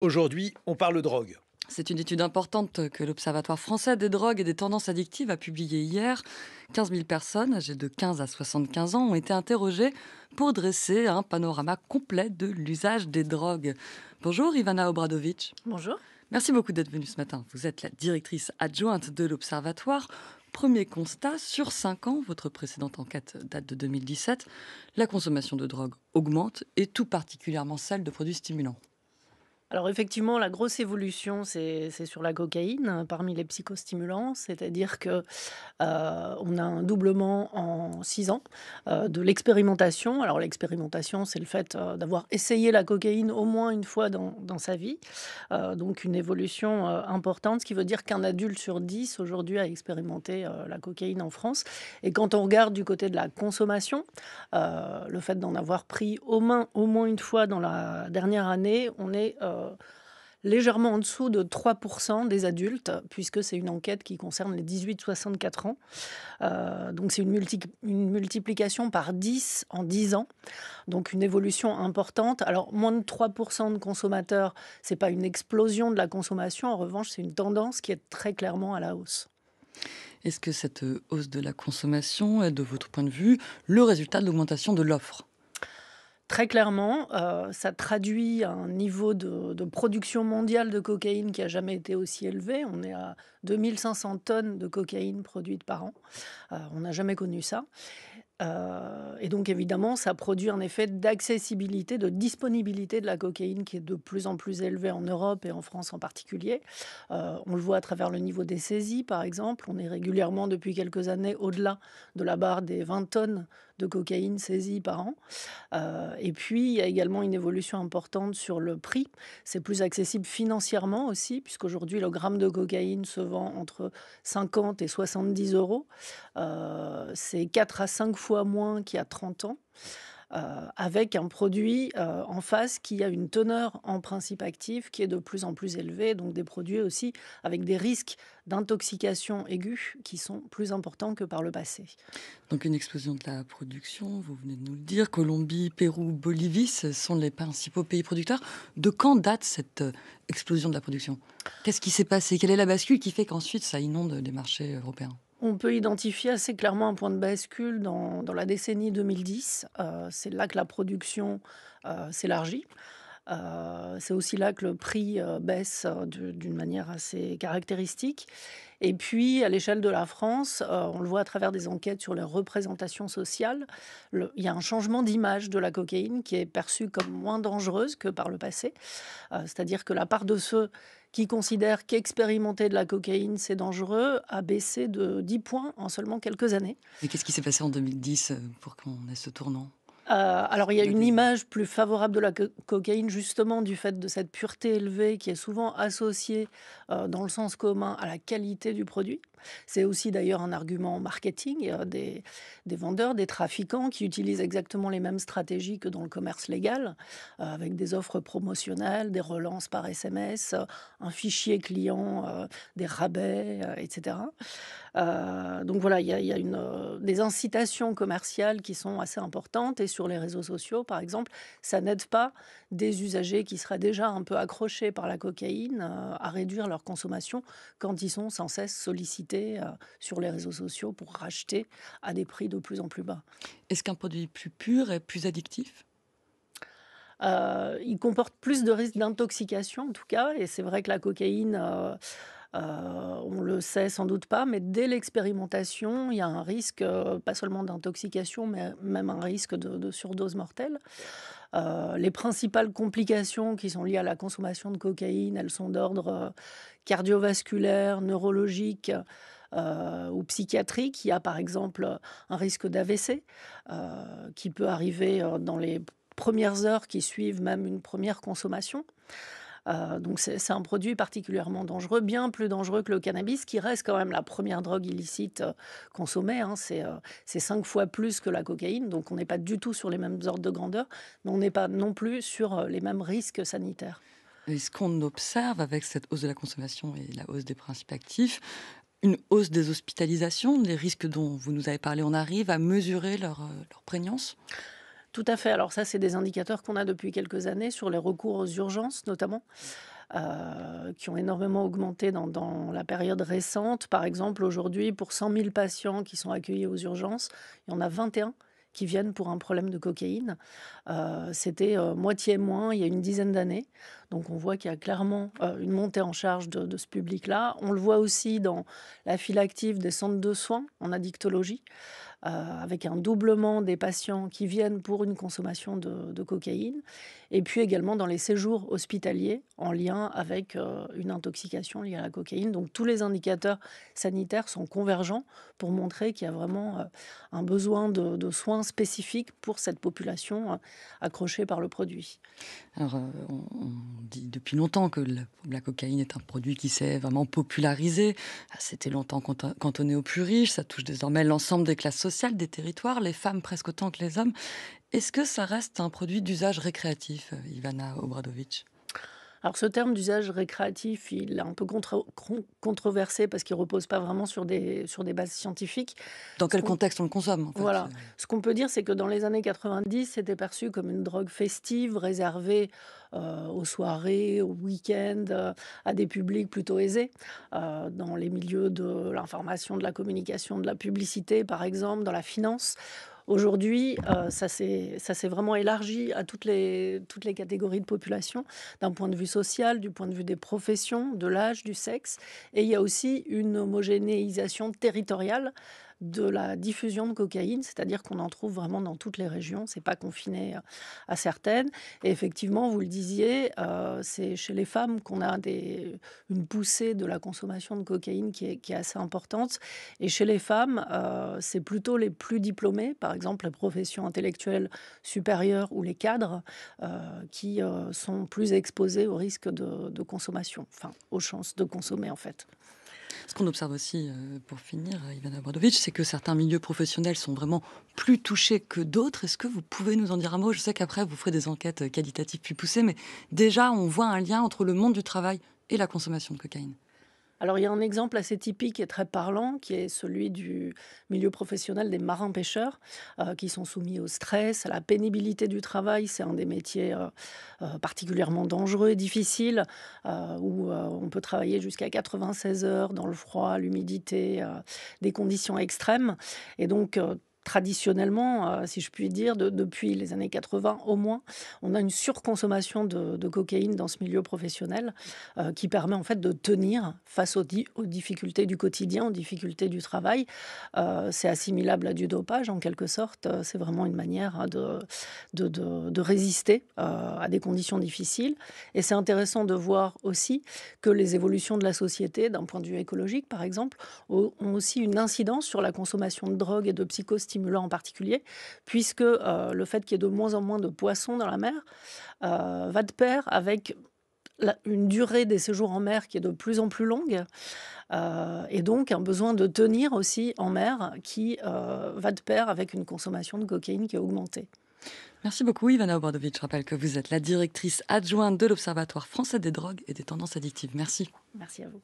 Aujourd'hui, on parle drogue. C'est une étude importante que l'Observatoire français des drogues et des tendances addictives a publiée hier. 15 000 personnes âgées de 15 à 75 ans ont été interrogées pour dresser un panorama complet de l'usage des drogues. Bonjour Ivana Obradovic. Bonjour. Merci beaucoup d'être venue ce matin. Vous êtes la directrice adjointe de l'Observatoire. Premier constat, sur 5 ans, votre précédente enquête date de 2017, la consommation de drogue augmente et tout particulierement celle de produits stimulants. Alors effectivement, la grosse évolution, c'est sur la cocaïne parmi les psychostimulants, c'est-à-dire que on a un doublement en 6 ans de l'expérimentation. Alors l'expérimentation, c'est le fait d'avoir essayé la cocaïne au moins une fois dans sa vie, donc une évolution importante, ce qui veut dire qu'un adulte sur 10 aujourd'hui a expérimenté la cocaïne en France. Et quand on regarde du côté de la consommation, le fait d'en avoir pris au moins une fois dans la dernière année, on est légèrement en dessous de 3% des adultes, puisque c'est une enquête qui concerne les 18-64 ans. Donc c'est une multiplication par 10 en 10 ans, donc une évolution importante. Alors moins de 3% de consommateurs, c'est pas une explosion de la consommation, en revanche c'est une tendance qui est très clairement à la hausse. Est-ce que cette hausse de la consommation est, de votre point de vue, le résultat de l'augmentation de l'offre ? Très clairement, ça traduit un niveau de production mondiale de cocaïne qui a jamais été aussi élevé. On est à 2 500 tonnes de cocaïne produites par an. On n'a jamais connu ça. Et donc évidemment, ça produit un effet d'accessibilité, de disponibilité de la cocaïne qui est de plus en plus élevé en Europe et en France en particulier. On le voit à travers le niveau des saisies, par exemple. On est régulièrement, depuis quelques années, au-delà de la barre des 20 tonnes de cocaïne saisie par an. Et puis, il y a également une évolution importante sur le prix. C'est plus accessible financièrement aussi, puisqu'aujourd'hui, le gramme de cocaïne se vend entre 50 et 70 euros. C'est 4 à 5 fois moins qu'il y a 30 ans. Avec un produit en face qui a une teneur en principe actif qui est de plus en plus élevée, donc des produits aussi avec des risques d'intoxication aiguë qui sont plus importants que par le passé. Donc une explosion de la production, vous venez de nous le dire. Colombie, Pérou, Bolivie, ce sont les principaux pays producteurs. De quand date cette explosion de la production ? Qu'est-ce qui s'est passé ? Quelle est la bascule qui fait qu'ensuite ça inonde les marchés européens ? On peut identifier assez clairement un point de bascule dans la décennie 2010. C'est là que la production s'élargit. C'est aussi là que le prix baisse d'une manière assez caractéristique. Et puis, à l'échelle de la France, on le voit à travers des enquêtes sur les représentations sociales, il y a un changement d'image de la cocaïne qui est perçue comme moins dangereuse que par le passé. C'est-à-dire que la part de ceux qui considèrent qu'expérimenter de la cocaïne, c'est dangereux, a baissé de 10 points en seulement quelques années. Et qu'est-ce qui s'est passé en 2010 pour qu'on ait ce tournant Alors, il y a une d'adhésion ? image plus favorable de la cocaïne, justement, du fait de cette pureté élevée qui est souvent associée, dans le sens commun, à la qualité du produit. C'est aussi d'ailleurs un argument marketing. Il y a des vendeurs, des trafiquants qui utilisent exactement les mêmes stratégies que dans le commerce légal, avec des offres promotionnelles, des relances par SMS, un fichier client, des rabais, etc. Donc voilà, il y a des incitations commerciales qui sont assez importantes et sur les réseaux sociaux, par exemple, ça n'aide pas des usagers qui seraient déjà un peu accrochés par la cocaïne, à réduire leur consommation quand ils sont sans cesse sollicités, sur les réseaux sociaux pour racheter à des prix de plus en plus bas. Est-ce qu'un produit plus pur est plus addictif ? Il comporte plus de risques d'intoxication en tout cas et c'est vrai que la cocaïne, on le sait sans doute pas, mais dès l'expérimentation, il y a un risque, pas seulement d'intoxication, mais même un risque de surdose mortelle. Les principales complications qui sont liées à la consommation de cocaïne, elles sont d'ordre, cardiovasculaire, neurologique, ou psychiatrique. Il y a par exemple, un risque d'AVC, qui peut arriver, dans les premières heures qui suivent même une première consommation. Donc c'est un produit particulièrement dangereux, bien plus dangereux que le cannabis, qui reste quand même la première drogue illicite, consommée, hein. C'est 5 fois plus que la cocaïne, donc on n'est pas du tout sur les mêmes ordres de grandeur, mais on n'est pas non plus sur, les mêmes risques sanitaires. Est-ce qu'on observe avec cette hausse de la consommation et la hausse des principes actifs, une hausse des hospitalisations, les risques dont vous nous avez parlé, on arrive à mesurer leur prégnance ? Tout à fait. Alors ça, c'est des indicateurs qu'on a depuis quelques années sur les recours aux urgences notamment, qui ont énormément augmenté dans la période récente. Par exemple, aujourd'hui, pour 100 000 patients qui sont accueillis aux urgences, il y en a 21 qui viennent pour un problème de cocaïne. C'était moitié moins il y a une dizaine d'années. Donc on voit qu'il y a clairement une montée en charge de ce public-là. On le voit aussi dans la file active des centres de soins en addictologie, avec un doublement des patients qui viennent pour une consommation de cocaïne, et puis également dans les séjours hospitaliers en lien avec une intoxication liée à la cocaïne. Donc tous les indicateurs sanitaires sont convergents pour montrer qu'il y a vraiment un besoin de soins spécifiques pour cette population accrochée par le produit. Alors, on dit depuis longtemps que la cocaïne est un produit qui s'est vraiment popularisé. C'était longtemps cantonné aux plus riches. Ça touche désormais l'ensemble des classes sociales, des territoires, les femmes presque autant que les hommes. Est-ce que ça reste un produit d'usage récréatif, Ivana Obradovic? Alors ce terme d'usage récréatif, il est un peu controversé parce qu'il repose pas vraiment sur des bases scientifiques. Dans Ce quel qu'on contexte on le consomme, en fait? Voilà. Ce qu'on peut dire, c'est que dans les années 90, c'était perçu comme une drogue festive réservée, aux soirées, aux week-ends, à des publics plutôt aisés, dans les milieux de l'information, de la communication, de la publicité, par exemple, dans la finance. Aujourd'hui, ça s'est vraiment élargi à toutes les catégories de population, d'un point de vue social, du point de vue des professions, de l'âge, du sexe, et il y a aussi une homogénéisation territoriale de la diffusion de cocaïne, c'est-à-dire qu'on en trouve vraiment dans toutes les régions, c'est pas confiné à certaines. Et effectivement, vous le disiez, c'est chez les femmes qu'on a une poussée de la consommation de cocaïne qui est assez importante. Et chez les femmes, c'est plutôt les plus diplômés, par exemple les professions intellectuelles supérieures ou les cadres, qui sont plus exposés au risque de consommation, enfin aux chances de consommer en fait. Ce qu'on observe aussi, pour finir, Ivana Obradovic, c'est que certains milieux professionnels sont vraiment plus touchés que d'autres. Est-ce que vous pouvez nous en dire un mot? Je sais qu'après, vous ferez des enquêtes qualitatives plus poussées, mais déjà, on voit un lien entre le monde du travail et la consommation de cocaïne. Alors, il y a un exemple assez typique et très parlant qui est celui du milieu professionnel des marins-pêcheurs, qui sont soumis au stress, à la pénibilité du travail. C'est un des métiers particulièrement dangereux et difficiles, où on peut travailler jusqu'à 96 heures dans le froid, l'humidité, des conditions extrêmes. Et donc, traditionnellement, si je puis dire, depuis les années 80 au moins, on a une surconsommation de cocaïne dans ce milieu professionnel, qui permet en fait de tenir face aux difficultés du quotidien, aux difficultés du travail. C'est assimilable à du dopage en quelque sorte. C'est vraiment une manière de résister à des conditions difficiles. Et c'est intéressant de voir aussi que les évolutions de la société, d'un point de vue écologique par exemple, ont aussi une incidence sur la consommation de drogue et de psychostimulants en particulier, puisque le fait qu'il y ait de moins en moins de poissons dans la mer va de pair avec une durée des séjours en mer qui est de plus en plus longue, et donc un besoin de tenir aussi en mer qui va de pair avec une consommation de cocaïne qui a augmenté. Merci beaucoup, Ivana Obradovic. Je rappelle que vous êtes la directrice adjointe de l'Observatoire français des drogues et des tendances addictives. Merci. Merci à vous.